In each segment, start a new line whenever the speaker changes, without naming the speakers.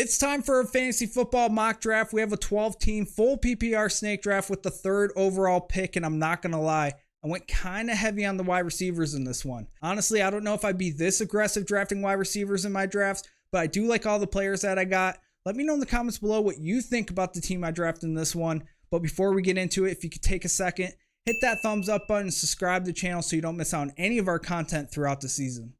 It's time for a fantasy football mock draft. We have a 12-team full PPR snake draft with the 3rd overall pick, and I'm not going to lie, I went kind of heavy on the wide receivers in this one. Honestly, I don't know if I'd be this aggressive drafting wide receivers in my drafts, but I do like all the players that I got. Let me know in the comments below what you think about the team I drafted in this one. But before we get into it, if you could take a second, hit that thumbs up button and subscribe to the channel so you don't miss out on any of our content throughout the season.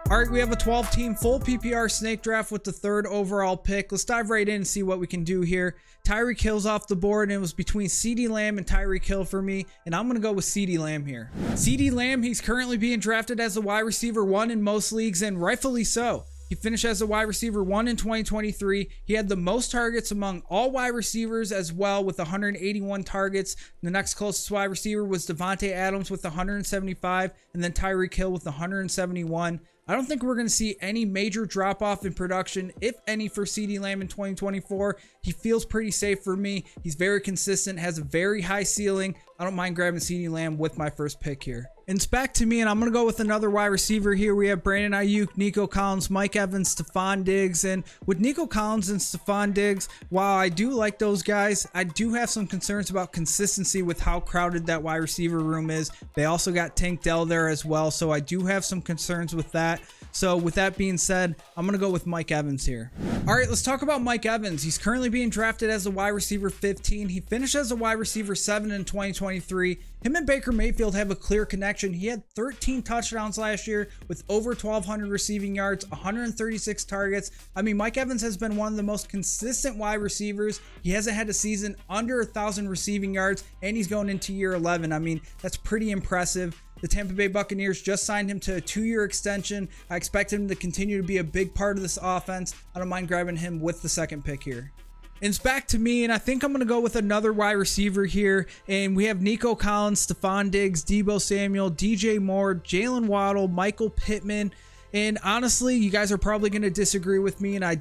All right, we have a 12-team full PPR snake draft with the 3rd overall pick. Let's dive right in and see what we can do here. Tyreek Hill's off the board, and it was between CeeDee Lamb and Tyreek Hill for me, and I'm going to go with CeeDee Lamb here. CeeDee Lamb, he's currently being drafted as a wide receiver 1 in most leagues, and rightfully so. He finished as a wide receiver 1 in 2023. He had the most targets among all wide receivers as well with 181 targets. The next closest wide receiver was Devontae Adams with 175, and then Tyreek Hill with 171. I don't think we're going to see any major drop off in production, if any, for CeeDee Lamb in 2024. He feels pretty safe for me. He's very consistent, has a very high ceiling. I don't mind grabbing CeeDee Lamb with my first pick here. And it's back to me, and I'm going to go with another wide receiver here. We have Brandon Ayuk, Nico Collins, Mike Evans, Stephon Diggs. And with Nico Collins and Stephon Diggs, while I do like those guys, I do have some concerns about consistency with how crowded that wide receiver room is. They also got Tank Dell there as well, so I do have some concerns with that. So with that being said, I'm going to go with Mike Evans here. All right, let's talk about Mike Evans. He's currently being drafted as a wide receiver 15. He finished as a wide receiver 7 in 2023. Him and Baker Mayfield have a clear connection. He had 13 touchdowns last year with over 1,200 receiving yards, 136 targets. I mean, Mike Evans has been one of the most consistent wide receivers. He hasn't had a season under 1,000 receiving yards, and he's going into year 11. I mean, that's pretty impressive. The Tampa Bay Buccaneers just signed him to a 2-year extension. I expect him to continue to be a big part of this offense. I don't mind grabbing him with the 2nd pick here. And it's back to me, and I think I'm going to go with another wide receiver here. And we have Nico Collins, Stephon Diggs, Deebo Samuel, DJ Moore, Jaylen Waddle, Michael Pittman. And honestly, you guys are probably going to disagree with me, and I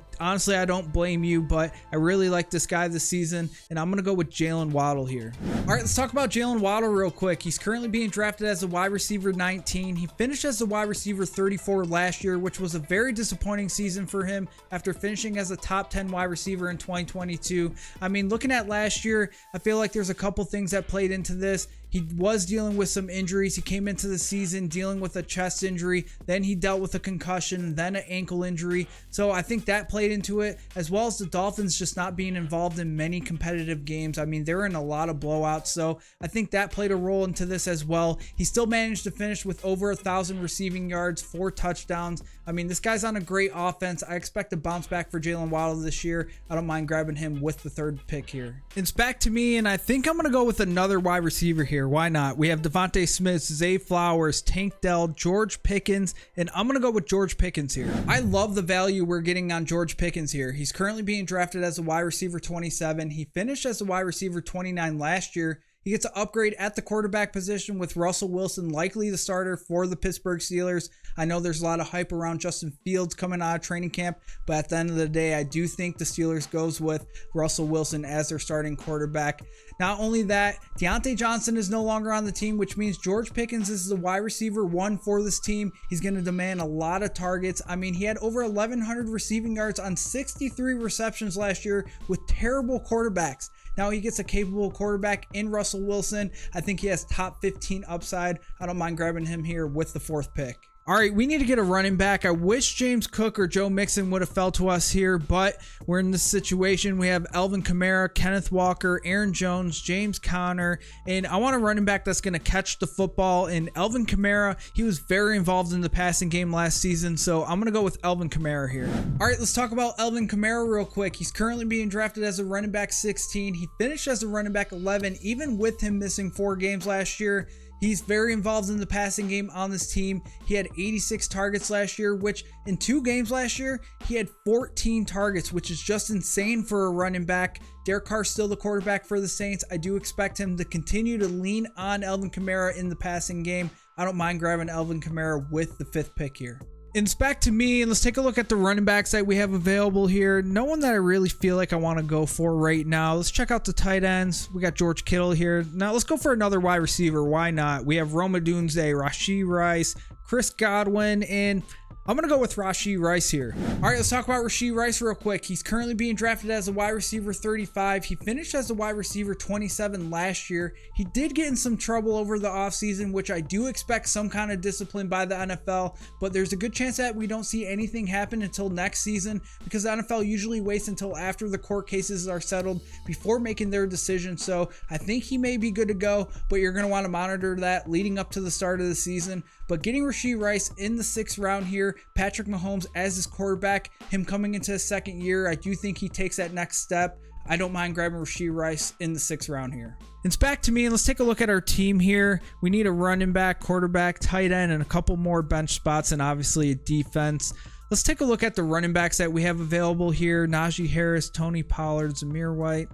don't blame you, but I really like this guy this season, and I'm going to go with Jaylen Waddle here. All right, let's talk about Jaylen Waddle real quick. He's currently being drafted as a wide receiver 19. He finished as a wide receiver 34 last year, which was a very disappointing season for him after finishing as a top 10 wide receiver in 2022. I mean, looking at last year, I feel like there's a couple things that played into this. He was dealing with some injuries. He came into the season dealing with a chest injury. Then he dealt with a concussion, then an ankle injury. So I think that played into it, as well as the Dolphins just not being involved in many competitive games. I mean, they were in a lot of blowouts. So I think that played a role into this as well. He still managed to finish with over 1,000 receiving yards, 4 touchdowns. I mean, this guy's on a great offense. I expect a bounce back for Jaylen Waddle this year. I don't mind grabbing him with the 3rd pick here. It's back to me, and I think I'm going to go with another wide receiver here. Why not? We have Devontae Smith, Zay Flowers, Tank Dell, George Pickens, and I'm going to go with George Pickens here. I love the value we're getting on George Pickens here. He's currently being drafted as a wide receiver 27. He finished as a wide receiver 29 last year. He gets an upgrade at the quarterback position with Russell Wilson likely the starter for the Pittsburgh Steelers. I know there's a lot of hype around Justin Fields coming out of training camp, but at the end of the day, I do think the Steelers goes with Russell Wilson as their starting quarterback. Not only that, Deontay Johnson is no longer on the team, which means George Pickens is the wide receiver 1 for this team. He's going to demand a lot of targets. I mean, he had over 1,100 receiving yards on 63 receptions last year with terrible quarterbacks. Now he gets a capable quarterback in Russell Wilson. I think he has top 15 upside. I don't mind grabbing him here with the 4th pick. All right, we need to get a running back. I wish James Cook or Joe Mixon would have fell to us here, but we're in this situation. We have Elvin Kamara, Kenneth Walker, Aaron Jones, James Conner, and I want a running back that's going to catch the football. And Elvin Kamara, he was very involved in the passing game last season, so I'm going to go with Elvin Kamara here. All right, let's talk about Elvin Kamara real quick. He's currently being drafted as a running back 16. He finished as a running back 11, even with him missing 4 games last year. He's very involved in the passing game on this team. He had 86 targets last year, which in 2 games last year, he had 14 targets, which is just insane for a running back. Derek Carr's still the quarterback for the Saints. I do expect him to continue to lean on Elvin Kamara in the passing game. I don't mind grabbing Elvin Kamara with the 5th pick here. And it's back to me, and let's take a look at the running backs that we have available here. No one that I really feel like I want to go for right now. Let's check out the tight ends. We got George Kittle here. Now let's go for another wide receiver. Why not? We have Rome Odunze, Rashod Rice, Chris Godwin, and I'm going to go with Rashod Rice here. All right, let's talk about Rashod Rice real quick. He's currently being drafted as a wide receiver 35. He finished as a wide receiver 27 last year. He did get in some trouble over the offseason, which I do expect some kind of discipline by the NFL, but there's a good chance that we don't see anything happen until next season because the NFL usually waits until after the court cases are settled before making their decision. So I think he may be good to go, but you're going to want to monitor that leading up to the start of the season. But getting Rashod Rice in the 6th round here, Patrick Mahomes as his quarterback, him coming into his 2nd year, I do think he takes that next step. I don't mind grabbing Rashod Rice in the 6th round here. It's back to me, and let's take a look at our team here. We need a running back, quarterback, tight end, and a couple more bench spots, and obviously a defense. Let's take a look at the running backs that we have available here. Najee Harris, Tony Pollard, Zamir White.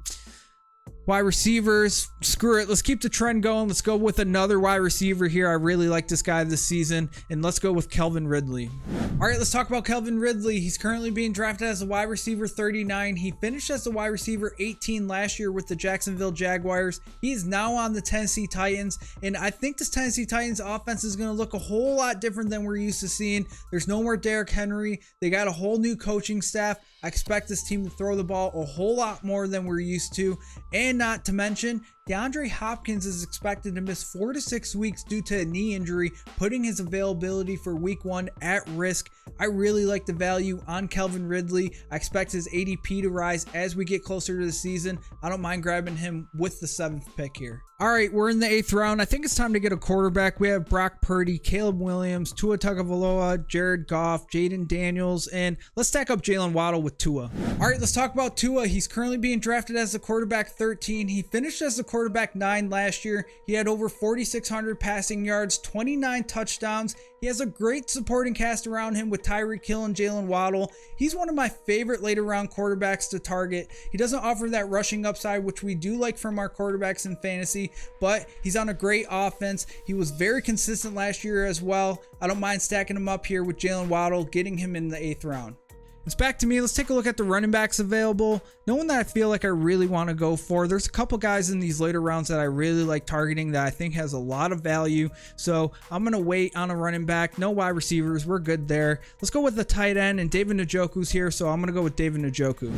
Wide receivers, screw it. Let's keep the trend going. Let's go with another wide receiver here. I really like this guy this season, and let's go with Kelvin Ridley. All right, let's talk about Kelvin Ridley. He's currently being drafted as a wide receiver 39. He finished as a wide receiver 18 last year with the Jacksonville Jaguars. He is now on the Tennessee Titans, and I think this Tennessee Titans offense is going to look a whole lot different than we're used to seeing. There's no more Derrick Henry. They got a whole new coaching staff. I expect this team to throw the ball a whole lot more than we're used to. And not to mention, DeAndre Hopkins is expected to miss 4 to 6 weeks due to a knee injury, putting his availability for week 1 at risk. I really like the value on Kelvin Ridley. I expect his ADP to rise as we get closer to the season. I don't mind grabbing him with the 7th pick here. All right, we're in the 8th round. I think it's time to get a quarterback. We have Brock Purdy, Caleb Williams, Tua Tagovailoa, Jared Goff, Jaden Daniels, and let's stack up Jaylen Waddle with Tua. All right, let's talk about Tua. He's currently being drafted as the quarterback 13. He finished as the quarterback 9 last year. He had over 4,600 passing yards, 29 touchdowns. He has a great supporting cast around him with Tyreek Hill and Jaylen Waddle. He's one of my favorite later round quarterbacks to target. He doesn't offer that rushing upside, which we do like from our quarterbacks in fantasy, but he's on a great offense. He was very consistent last year as well. I don't mind stacking him up here with Jaylen Waddle, getting him in the 8th round. It's back to me. Let's take a look at the running backs available. No one that I feel like I really want to go for. There's a couple guys in these later rounds that I really like targeting that I think has a lot of value. So I'm going to wait on a running back. No wide receivers. We're good there. Let's go with the tight end, and David Njoku's here. So I'm going to go with David Njoku.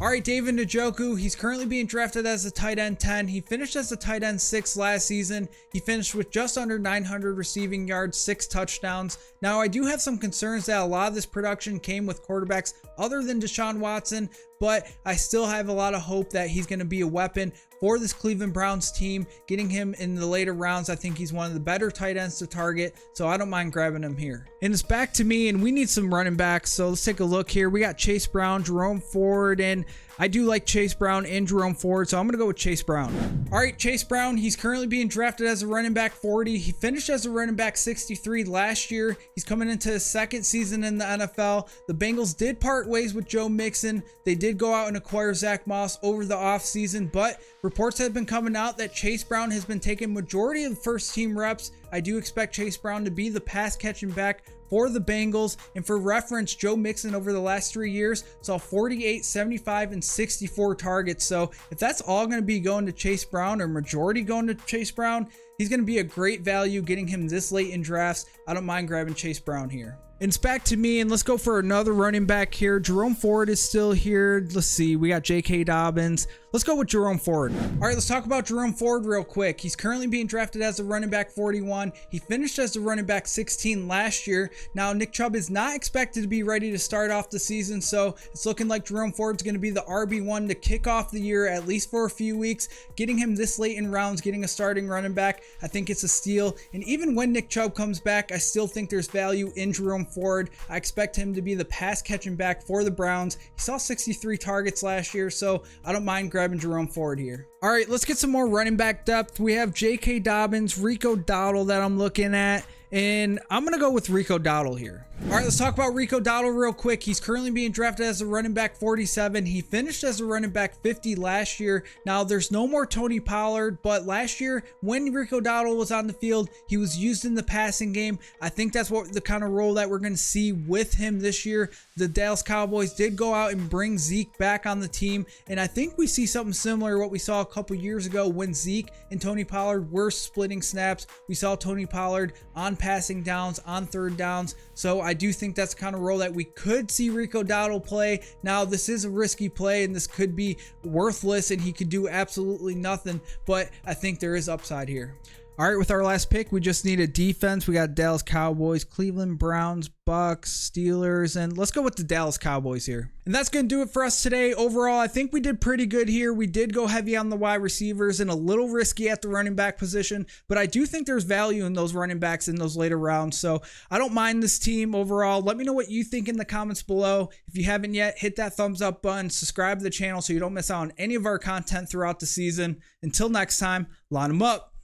All right, David Njoku. He's currently being drafted as a tight end 10. He finished as a tight end 6 last season. He finished with just under 900 receiving yards, 6 touchdowns. Now I do have some concerns that a lot of this production came with quarterbacks other than Deshaun Watson, but I still have a lot of hope that he's going to be a weapon for this Cleveland Browns team. Getting him in the later rounds, I think he's one of the better tight ends to target, so I don't mind grabbing him here. And it's back to me, and we need some running backs, so let's take a look here. We got Chase Brown, Jerome Ford, and I do like Chase Brown and Jerome Ford, so I'm going to go with Chase Brown. All right, Chase Brown, he's currently being drafted as a running back 40. He finished as a running back 63 last year. He's coming into his 2nd season in the NFL. The Bengals did part ways with Joe Mixon. They did go out and acquire Zach Moss over the offseason, but reports have been coming out that Chase Brown has been taking majority of first team reps. I do expect Chase Brown to be the pass catching back for the Bengals. And for reference, Joe Mixon over the last 3 years saw 48, 75, and 64 targets. So if that's all going to be going to Chase Brown, or majority going to Chase Brown, he's going to be a great value getting him this late in drafts. I don't mind grabbing Chase Brown here. It's back to me, and let's go for another running back here. Jerome Ford is still here. Let's see. We got J.K. Dobbins. Let's go with Jerome Ford. All right, let's talk about Jerome Ford real quick. He's currently being drafted as a running back 41. He finished as a running back 16 last year. Now, Nick Chubb is not expected to be ready to start off the season, so it's looking like Jerome Ford's going to be the RB1 to kick off the year, at least for a few weeks. Getting him this late in rounds, getting a starting running back, I think it's a steal. And even when Nick Chubb comes back, I still think there's value in Jerome Ford. I expect him to be the pass catching back for the Browns. He saw 63 targets last year, so I don't mind grabbing Jerome Ford here. All right, let's get some more running back depth. We have J.K. Dobbins, Rico Dowdle that I'm looking at, and I'm going to go with Rico Dowdle here. All right, let's talk about Rico Gathers real quick. He's currently being drafted as a running back 47. He finished as a running back 50 last year. Now, there's no more Tony Pollard, but last year when Rico Gathers was on the field, he was used in the passing game. I think that's what the kind of role that we're going to see with him this year. The Dallas Cowboys did go out and bring Zeke back on the team, and I think we see something similar to what we saw a couple years ago when Zeke and Tony Pollard were splitting snaps. We saw Tony Pollard on passing downs, on third downs. So I do think that's the kind of role that we could see Rico Gathers play. Now, this is a risky play and this could be worthless and he could do absolutely nothing, but I think there is upside here. All right, with our last pick, we just need a defense. We got Dallas Cowboys, Cleveland Browns, Bucks, Steelers, and let's go with the Dallas Cowboys here. And that's going to do it for us today. Overall, I think we did pretty good here. We did go heavy on the wide receivers and a little risky at the running back position, but I do think there's value in those running backs in those later rounds. So I don't mind this team overall. Let me know what you think in the comments below. If you haven't yet, hit that thumbs up button, subscribe to the channel so you don't miss out on any of our content throughout the season. Until next time, line them up.